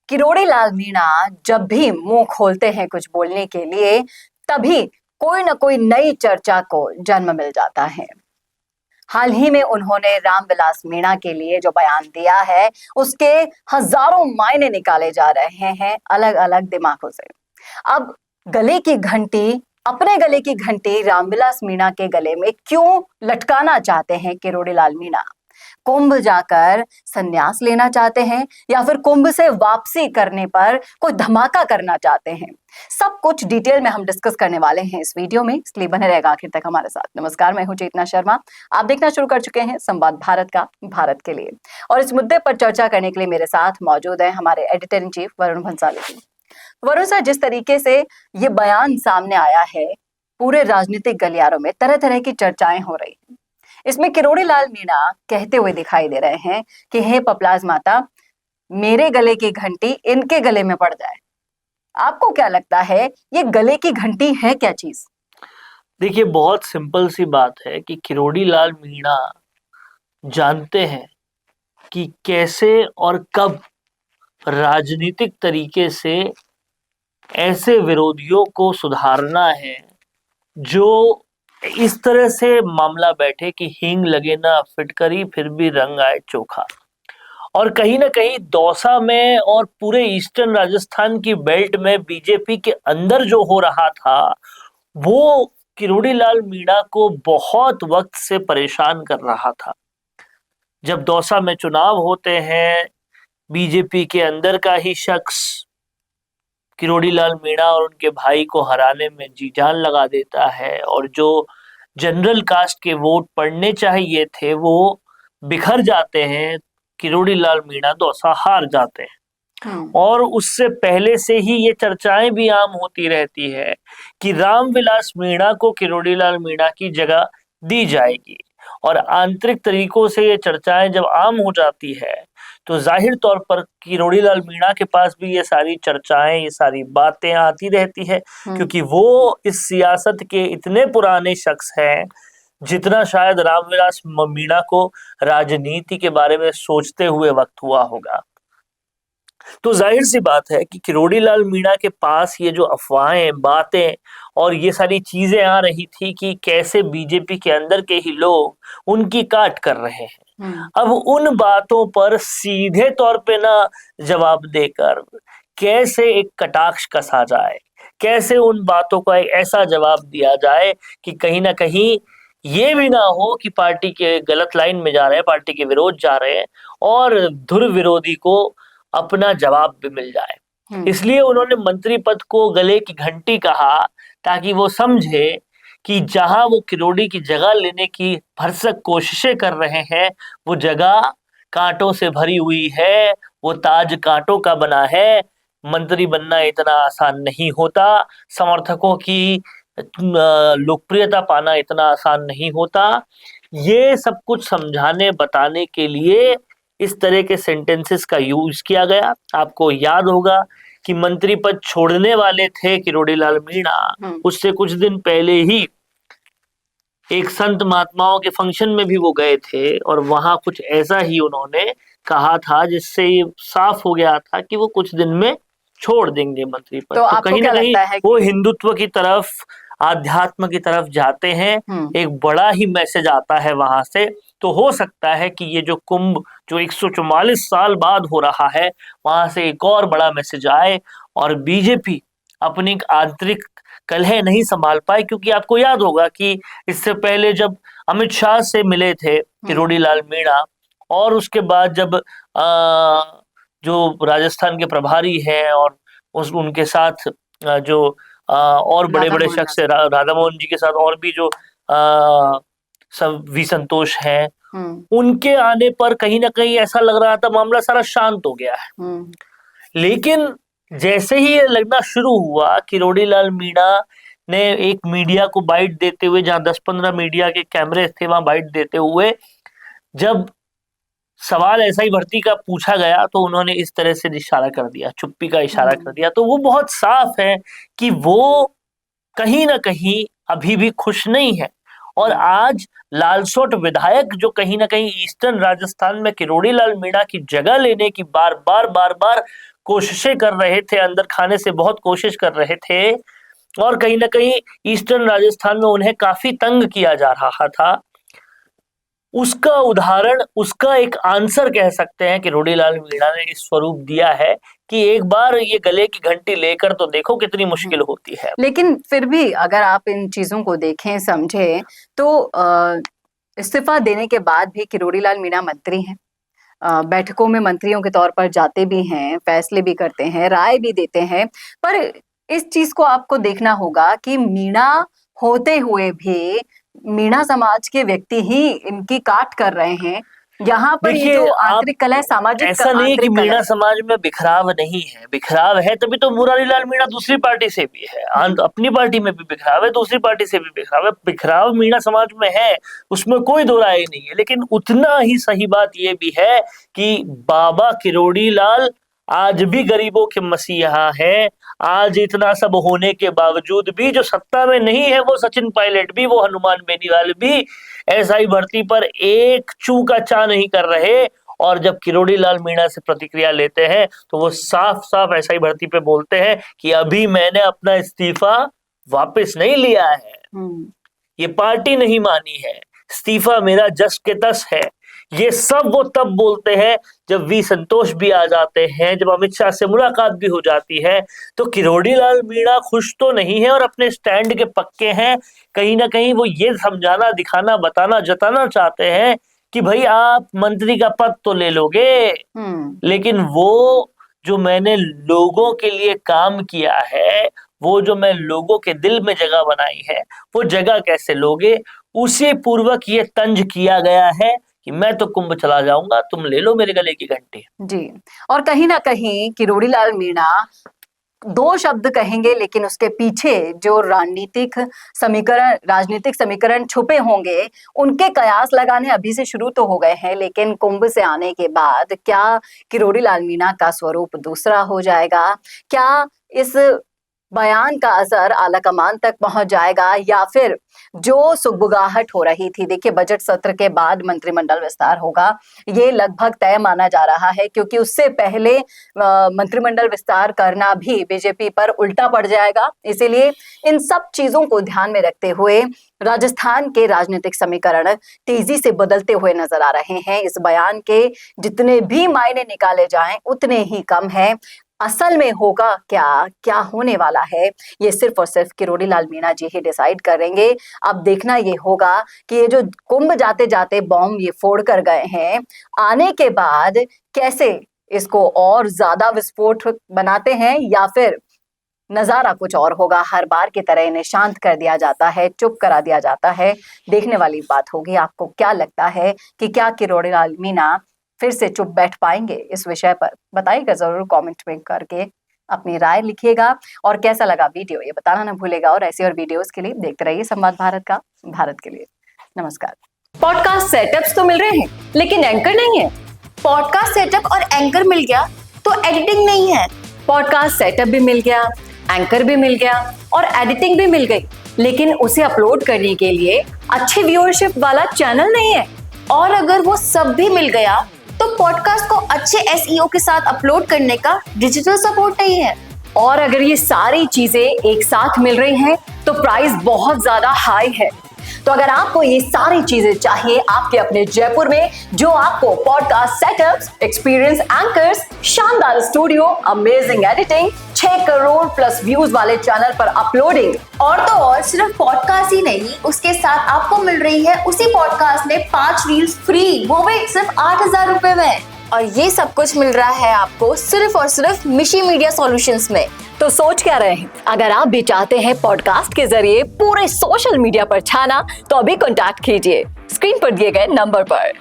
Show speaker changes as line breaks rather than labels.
किरोड़ी लाल मीणा जब भी मुंह खोलते हैं कुछ बोलने के लिए, तभी कोई ना कोई नई चर्चा को जन्म मिल जाता है। हाल ही में उन्होंने रामविलास मीणा के लिए जो बयान दिया है, उसके हजारों मायने निकाले जा रहे हैं अलग अलग दिमागों से। अब गले की घंटी, अपने गले की घंटी रामविलास मीणा के गले में क्यों लटकाना चाहते हैं किरोड़ी लाल मीणा? कुंभ जाकर संन्यास लेना चाहते हैं या फिर कुंभ से वापसी करने पर कोई धमाका करना चाहते हैं? सब कुछ डिटेल में हम डिस्कस करने वाले हैं इस वीडियो में, इसलिए बने रहेगा आखिर तक हमारे साथ। नमस्कार, मैं हूं चेतना शर्मा। आप देखना शुरू कर चुके हैं संवाद भारत का, भारत के लिए। और इस मुद्दे पर चर्चा करने के लिए मेरे साथ मौजूद है हमारे editor in chief Varun Bhansali ji. Varun sir, जिस तरीके से ये बयान सामने आया है, पूरे राजनीतिक गलियारों में तरह तरह की चर्चाएं हो रही हैं। इसमें किरोड़ी लाल मीणा कहते हुए दिखाई दे रहे हैं कि हे पपलाज माता, मेरे गले की घंटी इनके गले में पड़ जाए। आपको क्या लगता है, ये गले की घंटी है क्या चीज?
देखिए, बहुत सिंपल सी बात है कि किरोड़ी लाल मीणा जानते हैं कि कैसे और कब राजनीतिक तरीके से ऐसे विरोधियों को सुधारना है जो इस तरह से मामला बैठे कि हींग लगे ना फिटकरी फिर भी रंग आए चोखा। और कहीं ना कहीं दौसा में और पूरे ईस्टर्न राजस्थान की बेल्ट में बीजेपी के अंदर जो हो रहा था, वो किरोड़ी लाल मीणा को बहुत वक्त से परेशान कर रहा था। जब दौसा में चुनाव होते हैं, बीजेपी के अंदर का ही शख्स किरोड़ी लाल मीणा और उनके भाई को हराने में जी जान लगा देता है, और जो जनरल कास्ट के वोट पड़ने चाहिए थे वो बिखर जाते हैं। किरोड़ी लाल मीणा दौसा हार जाते हैं। और उससे पहले से ही ये चर्चाएं भी आम होती रहती है कि रामविलास मीणा को किरोड़ी लाल मीणा की जगह दी जाएगी। और आंतरिक तरीकों से ये चर्चाएं जब आम हो जाती है तो जाहिर तौर पर किरोड़ी लाल मीणा के पास भी ये सारी चर्चाएं, ये सारी बातें आती रहती है, क्योंकि वो इस सियासत के इतने पुराने शख्स हैं जितना शायद रामविलास मीणा को राजनीति के बारे में सोचते हुए वक्त हुआ होगा। तो जाहिर सी बात है कि किरोड़ी लाल मीणा के पास ये जो अफवाहें, बातें और ये सारी चीजें आ रही थी कि कैसे बीजेपी के अंदर के ही लोग उनकी काट कर रहे हैं, अब उन बातों पर सीधे तौर पे ना जवाब देकर कैसे एक कटाक्ष कसा जाए, कैसे उन बातों का एक ऐसा जवाब दिया जाए कि कहीं ना कहीं ये भी ना हो कि पार्टी के गलत लाइन में जा रहे हैं, पार्टी के विरोध जा रहे हैं और धुर विरोधी को अपना जवाब भी मिल जाए। इसलिए उन्होंने मंत्री पद को गले की घंटी कहा, ताकि वो समझे कि जहां वो किरोड़ी की जगह लेने की भरसक कोशिशें कर रहे हैं, वो जगह कांटों से भरी हुई है, वो ताज कांटों का बना है। मंत्री बनना इतना आसान नहीं होता, समर्थकों की लोकप्रियता पाना इतना आसान नहीं होता। ये सब कुछ समझाने बताने के लिए इस तरह के सेंटेंसेस का यूज किया गया। आपको याद होगा कि मंत्री पद छोड़ने वाले थे किरोड़ी लाल मीणा, उससे कुछ दिन पहले ही एक संत महात्माओं के फंक्शन में भी वो गए थे और वहां कुछ ऐसा ही उन्होंने कहा था जिससे ये साफ हो गया था कि वो कुछ दिन में छोड़ देंगे मंत्री पद। तो कहीं ना कहीं वो हिंदुत्व की तरफ, आध्यात्म की तरफ जाते हैं, एक बड़ा ही मैसेज आता है वहां से। तो हो सकता है कि ये जो कुंभ जो 144 साल बाद हो रहा है, वहां से एक और बड़ा मैसेज आए और बीजेपी अपनी आंतरिक कलह नहीं संभाल पाए। क्योंकि आपको याद होगा कि इससे पहले जब अमित शाह से मिले थे किरोड़ी लाल मीणा, और उसके बाद जब जो राजस्थान के प्रभारी हैं और उनके साथ जो और बड़े बड़े शख्स है, राधा मोहन जी के साथ और भी जो सब वी संतोष हैं, उनके आने पर कहीं ना कहीं ऐसा लग रहा था मामला सारा शांत हो गया है। लेकिन जैसे ही ये लगना शुरू हुआ, किरोड़ी लाल मीणा ने एक मीडिया को बाइट देते हुए, जहां 10-15 मीडिया के कैमरे थे, वहां बाइट देते हुए जब सवाल ऐसा ही भर्ती का पूछा गया तो उन्होंने इस तरह से इशारा कर दिया, चुप्पी का इशारा कर दिया। तो वो बहुत साफ है कि वो कहीं ना कहीं अभी भी खुश नहीं है। और आज लालसोट विधायक जो कहीं ना कहीं ईस्टर्न राजस्थान में किरोड़ी लाल मीणा की जगह लेने की बार बार कोशिशें कर रहे थे, अंदर खाने से बहुत कोशिश कर रहे थे, और कहीं ना कहीं ईस्टर्न राजस्थान में उन्हें काफी तंग किया जा रहा था, उसका उदाहरण, उसका एक आंसर कह सकते हैं कि किरोड़ीलाल मीणा ने इस स्वरूप दिया है कि एक बार ये गले की घंटी लेकर तो देखो कितनी मुश्किल होती है।
लेकिन फिर भी अगर आप इन चीजों को देखें, समझें, तो इस्तीफा देने के बाद भी किरोड़ीलाल मीणा मंत्री हैं, बैठकों में मंत्रियों के तौर पर जाते भी हैं, फैसले भी करते हैं, राय भी देते हैं। पर इस चीज को आपको देखना होगा कि मीणा होते हुए भी मीणा समाज के व्यक्ति ही इनकी काट कर रहे हैं। यहाँ पर ये जो आंतरिक कलह, सामाजिक
ऐसा नहीं कि मीणा समाज में बिखराव नहीं है, बिखराव है, तभी तो मुरारीलाल मीणा दूसरी पार्टी से भी है, अपनी पार्टी में भी बिखराव है, दूसरी पार्टी से भी बिखराव है, बिखराव मीणा समाज में है, उसमें कोई दो राय नहीं है। लेकिन उतना ही सही बात ये भी है कि बाबा किरोड़ीलाल आज भी गरीबों के मसीहा है। आज इतना सब होने के बावजूद भी जो सत्ता में नहीं है, वो सचिन पायलट भी, वो हनुमान बेनीवाल भी एसआई भर्ती पर एक चू का चा नहीं कर रहे। और जब किरोड़ीलाल मीणा से प्रतिक्रिया लेते हैं तो वो साफ साफ एसआई भर्ती पे बोलते हैं कि अभी मैंने अपना इस्तीफा वापस नहीं लिया है, ये पार्टी नहीं मानी है, इस्तीफा मेरा जस के तस है। ये सब वो तब बोलते हैं जब वी संतोष भी आ जाते हैं, जब अमित शाह से मुलाकात भी हो जाती है। तो किरोड़ीलाल मीणा खुश तो नहीं है और अपने स्टैंड के पक्के हैं। कहीं ना कहीं वो ये समझाना, दिखाना, बताना, जताना चाहते हैं कि भाई आप मंत्री का पद तो ले लोगे, लेकिन वो जो मैंने लोगों के लिए काम किया है, वो जो मैं लोगों के दिल में जगह बनाई है, वो जगह कैसे लोगे? उसी पूर्वक ये तंज किया गया है कि मैं तो कुंभ चला जाऊंगा, तुम ले लो मेरे गले की घंटी।
जी, और कहीं ना कहीं किरोड़ीलाल मीणा दो शब्द कहेंगे, लेकिन उसके पीछे जो राजनीतिक समीकरण छुपे होंगे, उनके कयास लगाने अभी से शुरू तो हो गए हैं। लेकिन कुंभ से आने के बाद क्या किरोड़ीलाल मीणा का स्वरूप दूसरा हो जाएगा? क्या इस बयान का असर आला कमान तक पहुंच जाएगा, या फिर जो सुगबुगाहट हो रही थी, देखिए बजट सत्र के बाद मंत्रिमंडल विस्तार होगा, ये लगभग तय माना जा रहा है, क्योंकि उससे पहले मंत्रिमंडल विस्तार करना भी बीजेपी पर उल्टा पड़ जाएगा। इसीलिए इन सब चीजों को ध्यान में रखते हुए राजस्थान के राजनीतिक समीकरण तेजी से बदलते हुए नजर आ रहे हैं। इस बयान के जितने भी मायने निकाले जाएं उतने ही कम है। असल में होगा क्या, क्या होने वाला है, ये सिर्फ और सिर्फ किरोड़ीलाल मीणा जी ही डिसाइड करेंगे। अब देखना ये होगा कि ये जो कुंभ जाते जाते बॉम्ब ये फोड़ कर गए हैं, आने के बाद कैसे इसको और ज्यादा विस्फोट बनाते हैं, या फिर नजारा कुछ और होगा। हर बार की तरह इन्हें शांत कर दिया जाता है, चुप करा दिया जाता है। देखने वाली बात होगी। आपको क्या लगता है कि क्या किरोड़ीलाल मीणा फिर से चुप बैठ पाएंगे? इस विषय पर बताइएगा जरूर, कमेंट में करके अपनी राय लिखिएगा। और कैसा लगा वीडियो ये बताना ना भूलेगा। और ऐसे और वीडियोस के लिए देखते रहिए संवाद भारत का, भारत के लिए। नमस्कार।
पॉडकास्ट सेटअप्स तो मिल रहे हैं, लेकिन एंकर नहीं है। पॉडकास्ट सेटअप और एंकर मिल गया तो एडिटिंग नहीं है।
पॉडकास्ट सेटअप भी मिल गया, एंकर भी मिल गया और एडिटिंग भी मिल गई, लेकिन उसे अपलोड करने के लिए अच्छे व्यूअरशिप वाला चैनल नहीं है।
और अगर वो सब भी मिल गया तो पॉडकास्ट को अच्छे एसईओ के साथ अपलोड करने का डिजिटल सपोर्ट नहीं है।
और अगर ये सारी चीजें एक साथ मिल रही हैं तो प्राइस बहुत ज्यादा हाई है। तो अगर आपको ये सारी चीजें चाहिए आपके अपने जयपुर में, जो आपको पॉडकास्ट सेटअप्स, एक्सपीरियंस एंकर्स, शानदार studio, amazing editing, 6 crore plus views वाले चैनल पर अपलोडिंग,
और तो और सिर्फ पॉडकास्ट ही नहीं, उसके साथ आपको मिल रही है उसी पॉडकास्ट में 5 रील्स फ्री, वो भी सिर्फ 8,000 रुपए में। और ये सब कुछ मिल रहा है आपको सिर्फ और सिर्फ मिशी मीडिया सॉल्यूशंस में।
तो सोच क्या रहे हैं? अगर आप भी चाहते हैं पॉडकास्ट के जरिए पूरे सोशल मीडिया पर छाना, तो अभी कॉन्टैक्ट कीजिए स्क्रीन पर दिए गए नंबर पर।